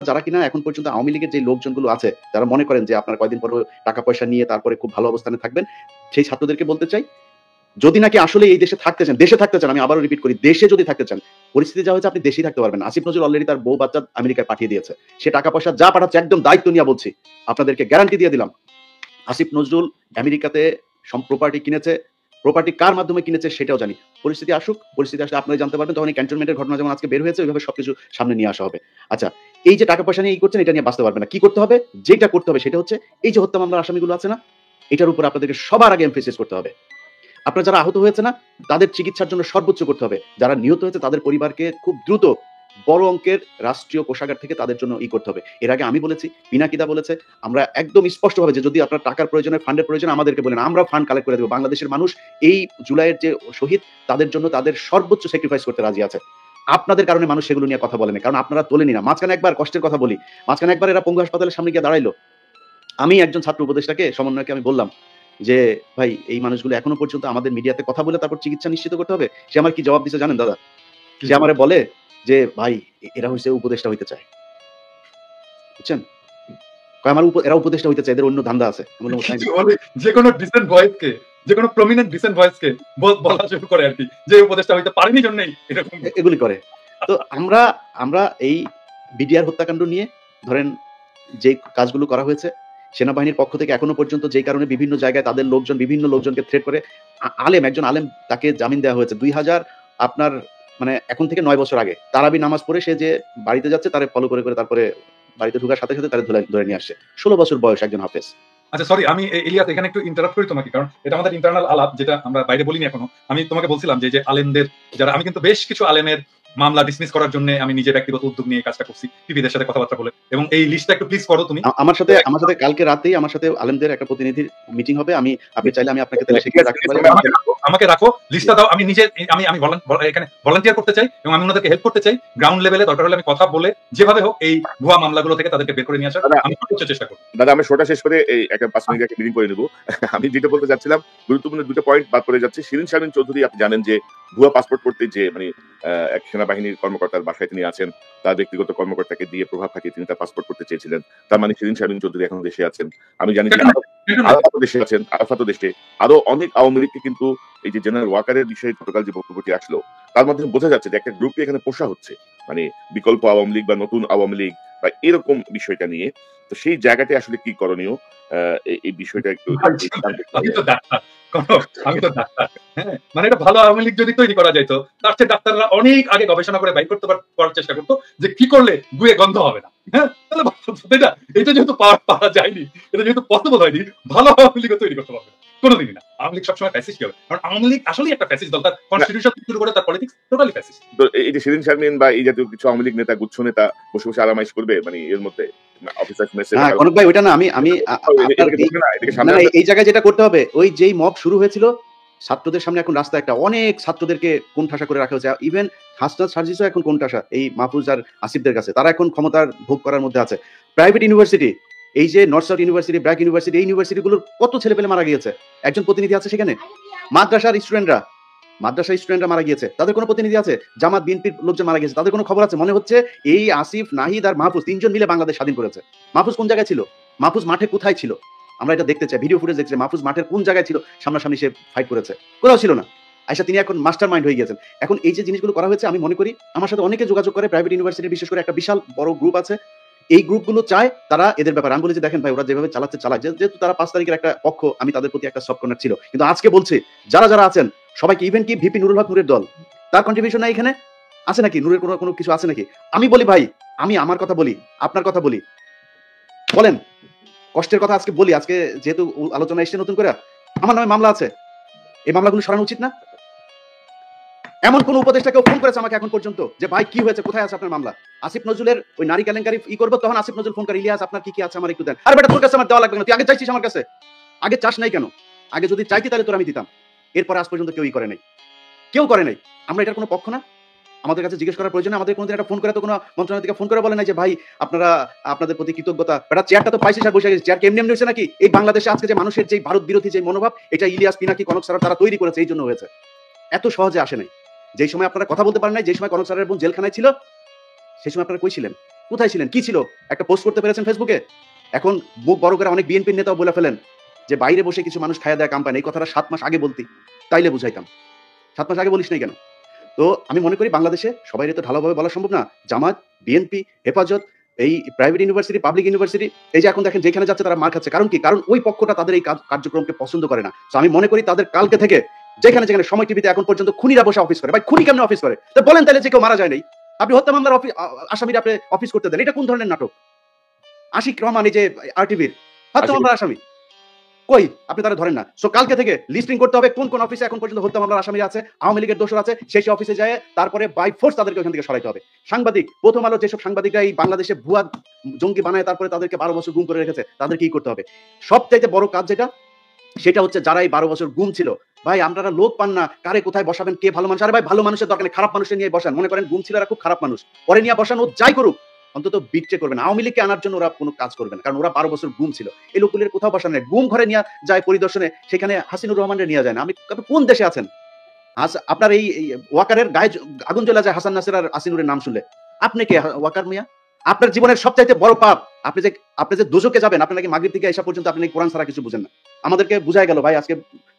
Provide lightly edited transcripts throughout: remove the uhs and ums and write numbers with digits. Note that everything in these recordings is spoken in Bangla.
যারা কিনা এখন পর্যন্ত আওয়ামী লীগের যে লোকজনগুলো আছে, যারা মনে করেন যে আপনারা কয়দিন পর টাকা পয়সা নিয়ে তারপরে খুব ভালো অবস্থানে থাকবেন, সেই ছাত্রদেরকে বলতে চাই, যদি নাকি আসলে এই দেশে থাকতে চান, আমি আবারও রিপিট করি, দেশে যদি থাকতে চান, পরিস্থিতি যা হয়েছে আপনি দেশেই থাকতে পারবেন। আসিফ নজরুল অলরেডি তার বউ বাচ্চা আমেরিকায় পাঠিয়ে দিয়েছে। সে টাকা পয়সা যা পাঠাচ্ছে একদম দায়িত্ব নিয়ে বলছি, আপনাদেরকে গ্যারান্টি দিয়ে দিলাম। আসিফ নজরুল আমেরিকাতে প্রপার্টি কিনেছে, প্রপার্টি কার মাধ্যমে কিনেছে সেটাও জানি। পরিস্থিতি আসুক, পরিস্থিতি আসলে আপনারা জানতে পারবেন, তখন এই ক্যান্টনমেন্টের ঘটনা যেমন আজকে বের হয়েছে ওইভাবে সবকিছু সামনে নিয়ে আসা হবে। আচ্ছা, এই যে টাকা পয়সা নিয়ে এই করছেন, এটা নিয়ে বাঁচতে পারবে না। কি করতে হবে? যেটা করতে হবে সেটা হচ্ছে এই যে হত্যা মামলার আসামিগুলো আছে না, এটার উপর আপনাদেরকে সবার আগে এমফেসিস করতে হবে। আপনারা যারা আহত হয়েছে না, তাদের চিকিৎসার জন্য সর্বোচ্চ করতে হবে। যারা নিহত হয়েছে তাদের পরিবারকে খুব দ্রুত বড় অঙ্কের রাষ্ট্রীয় কোষাগার থেকে তাদের জন্য করতে হবে। এর আগে আমি বলেছি, পিনাকিদা বলেছে, আমরা একদম স্পষ্টভাবে যে যদি আপনার টাকার প্রয়োজনে, ফান্ডের প্রয়োজনে আমাদেরকে বলেন, আমরা ফান্ড কালেক্ট করে দেব। বাংলাদেশের মানুষ এই জুলাইয়ের যে শহীদ, তাদের জন্য তাদের সর্বোচ্চ স্যাক্রিফাইস করতে রাজি আছে। আপনাদের কারণে মানুষ সেগুলো নিয়ে কথা বলেনি, কারণ আপনারা তোলেনি না। মাঝখানে একবার কষ্টের কথা বলি, মাঝখানে একবার এরা পঙ্গু হাসপাতালের সামনে গিয়ে দাঁড়াইলো। আমি একজন ছাত্র উপদেষ্টাকে, সমন্বয়কে আমি বললাম যে, ভাই এই মানুষগুলো এখনো পর্যন্ত আমাদের মিডিয়াতে কথা বলে তারপর চিকিৎসা নিশ্চিত করতে হবে। সে আমার কি জবাব দিছে জানেন দাদা? সে আমারে বলে যে, ভাই এরা হইছে উপদেষ্টা হইতে চায়। বুঝছেন? কয় আমার এরা উপদেষ্টা হইতে চায়, এদের অন্য ধান্দা আছে। আমি বললাম তাই না? যেকোনো ডিসেন্ট ভয়েসকে, যেকোনো প্রমিনেন্ট ডিসেন্ট ভয়েসকে বলা শুরু করে আরকি, যে উপদেষ্টা হইতে পারেনি জন্যই এরকম এগুলি করে। তো আমরা এই বিডিআর হত্যাকাণ্ড নিয়ে ধরেন যে কাজগুলো করা হয়েছে, সেনাবাহিনীর পক্ষ থেকে এখনো পর্যন্ত যেই কারণে বিভিন্ন জায়গায় তাদের লোকজন বিভিন্ন লোকজনকে থ্রেট করে, একজন আলেম তাকে জামিন দেওয়া হয়েছে 2000 আপনার মানে এখন থেকে 9 বছর আগে। তারাবি নামাজ পড়ে সে যে বাড়িতে যাচ্ছে তারে ফলো করে তারপরে বাড়িতে ঢোকার সাথে তারে ধরে নিয়ে আসছে। 16 বছর বয়স একজন হাফেজ। আচ্ছা সরি, আমি ইলিয়াস এখানে একটু ইন্টারাপ্ট করি তোমাকে, কারণ এটা আমাদের ইন্টারনাল আলাপ, যেটা আমরা বাইরে বলিনি এখনো। আমি তোমাকে বলছিলাম যে আলেমদের যারা, আমি কিন্তু বেশ কিছু আলেমের মামলা ডিসমিস করার জন্য আমি নিজে ব্যক্তিগত উদ্যোগ নিয়ে কাজটা করছি, টিভিদের সাথে কথাবার্তা বলে, এবং এই লিস্টটা একটু প্লিজ করো তুমি। আমার সাথে কালকে রাতেই আমার সাথে আলেমদের একটা প্রতিনিধির মিটিং হবে। আপনি চাইলে আমি আপনাকে তাহলে সেখানে রাখতে পারি। আমাকে রাখো, লিস্টটা দাও। আমি নিজে আমি এখানে ভলান্টিয়ার করতে চাই এবং আমি ওনাদেরকে হেল্প করতে চাই। গ্রাউন্ড লেভেলে দরকার হলে আমি কথা বলে যেভাবে হোক এই ভুয়া মামলাগুলো থেকে তাদেরকে বের করে নিয়ে আসার আমি সর্বোচ্চ চেষ্টা করব। দাদা আমি শোটা শেষ করে এই একটা 5 মিনিট একটা মিটিং করে নেব। আমি যেটা বলতে যাচ্ছিলাম, গুরুত্বপূর্ণ দুটো পয়েন্ট বাদ পড়ে যাচ্ছে। শিরিন শারমিন চৌধুরী, আপনি জানেন যে ভুয়া পাসপোর্ট করতে যে এক সেনাবাহিনীর কর্মকর্তার বাসায় তিনি আছেন, তার ব্যক্তিগত কর্মকর্তাকে দিয়ে প্রভাব খাটিয়ে তিনি তার পাসপোর্ট করতে চেয়েছিলেন। তার মানে শিরিন শারমিন চৌধুরী এখন দেশে আছেন। আমি জানি যে আরাফাতও দেশে আছেন, আরাফাতও দেশে। আরো অনেক আওয়ামী লীগকে কিন্তু এই যে জেনারেল ওয়াকারের বিষয়ে গতকাল যে বক্তব্যটি আসলো, তার মাধ্যমে বোঝা যাচ্ছে যে একটা গ্রুপকে এখানে পোষা হচ্ছে, মানে বিকল্প আওয়ামী লীগ বা নতুন আওয়ামী লীগ বা এরকম বিষয়টা নিয়ে। তো সেই জায়গাতে আসলে কি করণীয়, এই বিষয়টা একটু আমি তো ডাক্তার, হ্যাঁ, মানে এটা ভালো আওয়ামী লীগ যদি তৈরি করা যাইতো, তার চেয়ে ডাক্তাররা অনেক আগে গবেষণা করে বাইর করতে করার চেষ্টা করতো যে কি করলে গুয়ে গন্ধ হবে না। হ্যাঁ, তাহলে এটা যেহেতু পারা যায়নি, এটা যেহেতু পসিবল হয়নি, ভালো আওয়ামী লীগ তৈরি করতে পারবে না কোনোদিনই না। আওয়ামী লীগ সবসময় ফ্যাসিস্ট হবে, কারণ আওয়ামী লীগ আসলেই একটা ফ্যাসিস্ট দল। তার কনস্টিটিউশন শুরু করে তার পলিটিক্স টোটালি ফ্যাসিস্ট। তো এই যে শিরিন শারমিন বা এই জাতীয় কিছু আওয়ামী লীগ নেতা, গুচ্ছ নেতা বসে বসে আরামাইশ করবে, মানে এর মধ্যে কনক ভাই ওইটা না, আমি এই জায়গায় যেটা করতে হবে, ওই যেই মব শুরু হয়েছিল ছাত্রদের সামনে, এখন রাস্তায় একটা অনেক ছাত্রদেরকে কোণঠাসা করে রাখা হয়েছে। ইভেন হাসনাত সার্জিসও এখন কোণঠাসা এই মাহফুজ আর আসিফদের কাছে। তারা এখন ক্ষমতার ভোগ করার মধ্যে আছে। প্রাইভেট ইউনিভার্সিটি, এই যে north south university, BRAC university, এই ইউনিভার্সিটিগুলোর কত ছেলেপেলে মারা গিয়েছে। একজন প্রতিনিধি আছে সেখানে। মাদ্রাসার স্টুডেন্টরা মারা গিয়েছে, তাদের কোনো প্রতিনিধি আছে? জামাত বিএনপির লোকজন মারা গিয়েছে, তাদের কোনো খবর আছে? মনে হচ্ছে এই আসিফ, নাহিদ আর মাহফুজ তিনজন মিলে বাংলাদেশ স্বাধীন করেছে। মাহফুজ কোন জায়গায় ছিল? মাহফুজ মাঠে কোথায় ছিল? আমরা এটা দেখতে চাই, ভিডিও ফুটেজ দেখতে চাই। মাহফুজ মাঠের কোন জায়গায় ছিল? সামনাসামনি সে ফাইট করেছে? কোথাও ছিল না। আয়সা তিনি এখন মাস্টার মাইন্ড হয়ে গিয়েছেন। এখন এই যে জিনিসগুলো করা হয়েছে, আমি মনে করি আমার সাথে অনেকে যোগাযোগ করে, প্রাইভেট ইউনিভার্সিটির বিশেষ করে একটা বিশাল বড় গ্রুপ আছে। এই গ্রুপগুলো চায় তারা এদের ব্যাপারে, আমি বলি যে দেখেন ভাই, ওরা যেভাবে চালাচ্ছে চালায়, যেহেতু তারা 5 তারিখের একটা পক্ষ, আমি তাদের প্রতি একটা সফট কর্নার ছিল। কিন্তু আজকে বলছি, যারা যারা আছেন সবাইকে, ইভেন কি ভিপি নুরুল হক নূরের দল, তার কন্ট্রিবিউশন নাই এখানে? আছে নাকি? নূরের কোনো কিছু আছে নাকি? আমি বলি ভাই, আমি আমার কথা বলি, আপনার কথা বলি, বলেন কষ্টের কথা আজকে বলি। আজকে যেহেতু আলোচনা এসছে নতুন করে, আমার নামে মামলা আছে, এই মামলাগুলো সরানো উচিত না? এমন কোন উপদেষ্টা কেউ ফোন করেছে আমাকে এখন পর্যন্ত যে ভাই কি হয়েছে, কোথায় আছে আপনার মামলা? আসিফ নজরুলের ওই নারী কেলেঙ্কারি করবো, তখন আসিফ নজরুল ফোন করে, ইলিয়াস আপনার কি আছে আমার একটু দেন। আর বেটা তোর কাছে আমার দেওয়া লাগবে না, তুই আগে চাইছিস আমার কাছে? আগে চাস নাই কেন? আগে যদি চাইতি তাহলে তোর আমি দিতাম। এরপরে আজ পর্যন্ত কেউই করে নাই, কেউ করে নাই। আমরা এটার কোনো পক্ষ না? আমাদের কাছে জিজ্ঞেস করার প্রয়োজন? আমাদের কোনোদিন একটা ফোন করে তো কোনো মন্ত্রণালয় থেকে ফোন করে বলে নাই যে ভাই আপনারা, আপনাদের প্রতি কৃতজ্ঞতা, বেটা চেয়ারটা তো পাইছিস আর বসে গেছিস। চেয়ার কেমনি হয়েছে নাকি? এই বাংলাদেশে আজকে যে মানুষের যে ভারত বিরোধী যে মনোভাব, এটা ইলিয়াস, পিনাকি, কনক স্যার তারা তৈরি করেছে, এই জন্য হয়েছে। এত সহজে আসে নাই। যেই সময় আপনারা কথা বলতে পারেন নাই, যেই সময় কনক স্যারের বোন জেলখানায় ছিল, সেই সময় আপনারা কই ছিলেন? কোথায় ছিলেন? কি ছিল? একটা পোস্ট করতে পেরেছেন ফেসবুকে? এখন মুখ বড় করে অনেক বিএনপির নেতাও বলে ফেলেন যে বাইরে বসে কিছু মানুষ খাইয়া দেয় কাম পায় না। এই কথাটা ৭ মাস আগে বলতি, তাইলে বুঝাইতাম। ৭ মাস আগে বলিস নাই কেন? তো আমি মনে করি বাংলাদেশে সবাইরে তো ঢালাওভাবে বলা সম্ভব না। জামাত, বিএনপি, হেফাজত, এই প্রাইভেট ইউনিভার্সিটি, পাবলিক ইউনিভার্সিটি, এই যে এখন দেখেন যেখানে যাচ্ছে তারা মার খাচ্ছে। কারণ কি? কারণ ওই পক্ষটা তাদের এই কার্যক্রমকে পছন্দ করে না। সো আমি মনে করি তাদের কালকে থেকে যেখানে সময় টিভিতে এখন পর্যন্ত খুনিরা বসে অফিস করে। ভাই খুনি কেমনে অফিস করে? তো বলেন তাইলে যে কেউ মারা যায় নাই। আপনি হত্যা মামলার আসামিরা আপনি অফিস করতে দেন। এটা কোন ধরনের নাটক? আশিক রহমান এই যে আরটিভির হত্যা মামলার আসামি। কই? আপনি তারা ধরেন না। সো কালকে থেকে লিস্টিং করতে হবে কোন অফিসে এখন পর্যন্ত হত্যা মামলার আসামি আছে, আওয়ামী লীগের দোষর আছে, সেই অফিসে যায় তারপরে বাই ফোর্স তাদেরকে ওখান থেকে সরাইতে হবে। সাংবাদিক, প্রথম আলো যেসব সাংবাদিকরা এই বাংলাদেশে ভুয়া জঙ্গি বানায় তারপরে তাদেরকে 12 বছর গুম করে রেখেছে, তাদের কি করতে হবে? সবচাইতে বড় কাজ যেটা, সেটা হচ্ছে যারা এই 12 বছর গুম ছিল। ভাই আপনারা লোক পান না, কারে কোথায় বসাবেন, কে ভালো মানুষ? আরে ভাই ভালো মানুষের দরকার নেই, খারাপ মানুষের নিয়ে বসান। মনে করেন গুম ছিল এরা খুব খারাপ মানুষ, পরে নিয়ে বসান, ও যাই করুক অন্তত বিট্রে করবে না। আওয়ামী লীগকে আনার জন্য ওরা কোনো কাজ করবে না, কারণ ওরা 12 বছর গুম ছিল। এই লোকগুলির কোথাও বসানো নেই। গুম ঘরে নিয়ে যায় পরিদর্শনে, সেখানে হাসিনুর রহমানের নিয়ে যায় না। আপনি কোন দেশে আছেন? আপনার এই ওয়াকারের গায়ে আগুন জ্বলা যায় হাসান নাসির আর আসিনুরের নাম শুনলে। আপনি কে ওয়াকার মিয়া? আপনার জীবনের সবচাইতে বড় পাপ আপনি যে দোজখে যাবেন, আপনি নাকি মাগরিব থেকে আসা পর্যন্ত আপনি নাকি কোরআন ছাড়া কিছু বুঝেন না। আমাদেরকে বুঝাই গেল ভাই, আজকে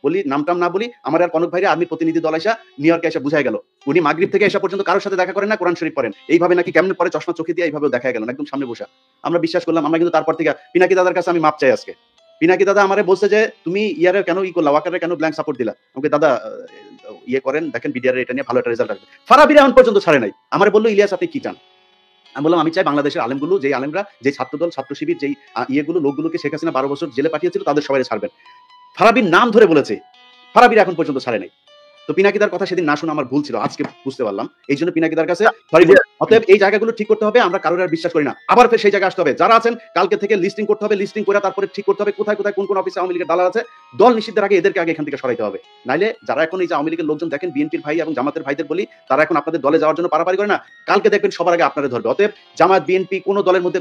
বলি নামটাম না বলি, আমার আর কনক ভাইরে আর্মির প্রতিনিধি দল এসে নিউ ইয়র্কে এসে বুঝাই গেল উনি মাগরিব থেকে আসা পর্যন্ত কারোর সাথে দেখা করেন না, কোরআন শরীফ পড়েন। এইভাবে নাকি কেমন পরে চশমা চোখে দিয়ে এইভাবে দেখা গেল একদম সামনে বসা। আমরা বিশ্বাস করলাম। আমরা কিন্তু তারপর থেকে পিনাকি দাদার কাছে আমি মাপ চাই আজকে। পিনাকি দাদা আমারে বলছে যে তুমি ইয়ারে কেন করলা, ওয়াকারে কেন ব্ল্যাঙ্ক সাপোর্ট দিলা? আমাকে দাদা ইয়ে করেন, দেখেন বিডিআর এটা নিয়ে ভালো একটা রেজাল্ট আসবে। ফারাবিরা এখন পর্যন্ত ছাড়ে নাই। আমার বললো ইলিয়াস আপনি কি চান? আমি বললাম আমি চাই বাংলাদেশের আলেমগুলো, যেই আলেমরা, যে ছাত্রদল, ছাত্র শিবির, যেই ইয়েগুলো লোকগুলোকে শেখ হাসিনা 12 বছর জেলে পাঠিয়েছিল তাদের সবাই ছাড়বেন। ফারাবির নাম ধরে বলেছে, ফারাবিরা এখন পর্যন্ত ছাড়ে নাই। তো পিনাকিদার কথা সেদিন না শুনে আমার ভুল ছিল, আজকে বুঝতে পারলাম। এই জন্য পিনাকিদার কাছে সরি। অতএব এই জায়গাগুলো ঠিক করতে হবে। আমরা কারোর আর বিশ্বাস করি না। আবার ফের সেই জায়গায় আসতে হবে। যারা আছেন কালকে থেকে লিস্টিং করতে হবে। লিস্টিং করে তারপরে ঠিক করতে হবে কোথায় কোন অফিসে আওয়ামী লীগের দালাল আছে। দল নিষিদ্ধের আগে এদেরকে আগে এখান থেকে সরাইতে হবে। নাইলে যারা এখন এই যে আওয়ামী লীগের লোকজন দেখেন, বিএনপির ভাই এবং জামাতের ভাইদের বলি, তারা এখন আপনাদের দলে যাওয়ার জন্য পারাপারি করে না, কালকে দেখবেন সবার আগে আপনারা ধরবে। অতএব জামাত, বিএনপি কোনো দলের মধ্যে